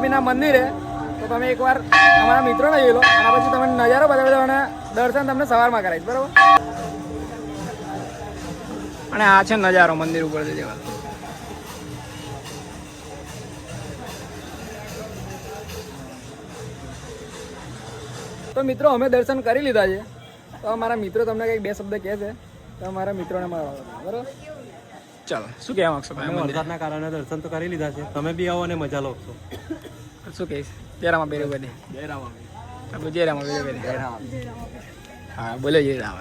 સ્વામીના મંદિરે. તો તમે એકવાર અમારા મિત્રોને જોઈ લો અને પછી તમે નજારો બતાવી દો અને દર્શન તમને સવારમાં કરાવીશ, બરાબર? અને આ છે નજારો મંદિર ઉપરથી જેવા. તો મિત્રો અમે દર્શન કરી લીધા છે. તો અમારા મિત્રો તમને કંઈક બે શબ્દ કહે છે તો અમારા મિત્રોને મળવા, બરાબર? ચાલો, શું કહેવા માંગશો? વરસાદના કારણે દર્શન તો કરી લીધા છે, તમે બી આવો અને મજા લો. શું કહીશ? જયરામા બેરું બને. જયરામા બેરું બને. હા, બોલો જયરામ.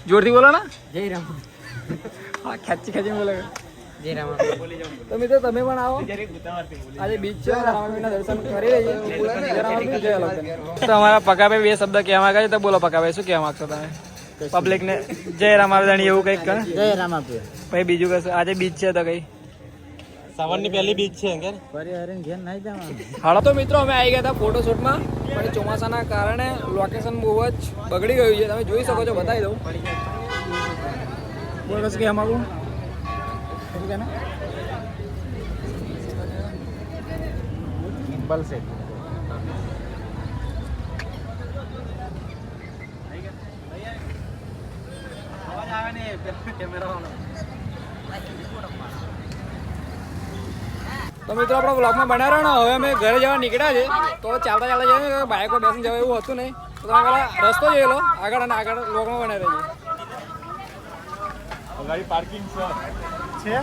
જોરથી બોલો ને. જયરામ. હા, ખેંચી ખેંચી બોલો. જયરામ. તો મિત્રો તમે પણ આવો. આજે બીચ છે, રામાપીરના દર્શન કરી લઈએ. તો અમારા પકાભાઈ બે શબ્દ કહેવા માંગે છે, તો બોલો પકાભાઈ, શું કહેવા માંગશો તમે પબ્લિક ને? જય રામાપીર એવું કંઈક કહે. જય રામાપીર. ભાઈ બીજું કશું આજે બીચ છે તો કઈ સાવનની પહેલી બીચ છે કે હાલો. તો મિત્રો અમે આવી ગયા હતા ફોટોશૂટમાં, પણ ચોમાસાના કારણે લોકેશન બહુ જ બગડી ગયું છે. તમે જોઈ શકો છો, બતાવી દઉં. બોલ કશું કહેવા માંગુ? બલશે તો મિત્રો આપણા બ્લોગમાં બનાવ્યો ને. હવે અમે ઘરે જવા નીકળ્યા છે. તો ચાલતા ચાલતા જઈએ, બાઇકો બેસીને જવા એવું હતું નહીં. તો તમે પેલા રસ્તો જોઈ લો આગળ, અને આગળ બ્લોગમાં બનાવી રહીએ. ગાડી પાર્કિંગ છે.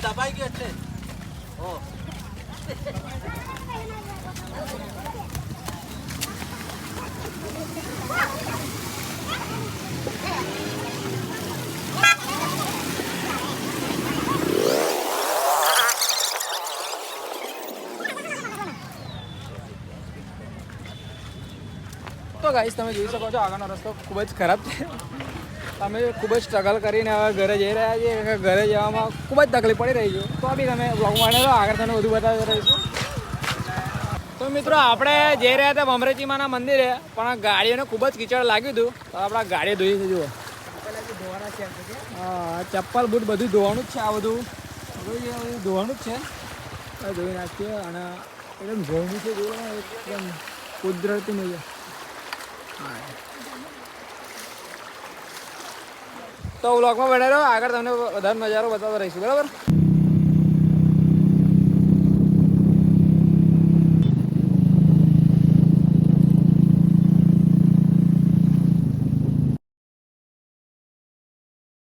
દબાઈ ગયો એટલે તો ગાઈસ તમે જોઈ શકો છો આગળનો રસ્તો ખૂબ જ ખરાબ છે. અમે ખૂબ જ સ્ટ્રગલ કરીને હવે ઘરે જઈ રહ્યા છીએ. ઘરે જવામાં ખૂબ જ તકલીફ પડી રહી છે. તો બી તમે બ્લોગમાં તો આગળ તમને બધું બતાવી રહીશું. તો મિત્રો આપણે જઈ રહ્યા હતા ભમરેચીમાના મંદિરે, પણ ગાડીઓને ખૂબ જ કીચડ લાગ્યું હતું. તો આપણા ગાડીઓ ધોઈ છે. જુઓ, હા, ચપ્પલ બૂટ બધું ધોવાનું જ છે. આ બધું ધોવાનું જ છે. ધોઈ નાખીએ અને એકદમ ધોવાનું છે. જુઓ, એકદમ કુદરતી મજા. તો વ્લોગમાં બનાવ્યો આગળ તમને વધારે નજારો બતાવતો રહીશું, બરાબર?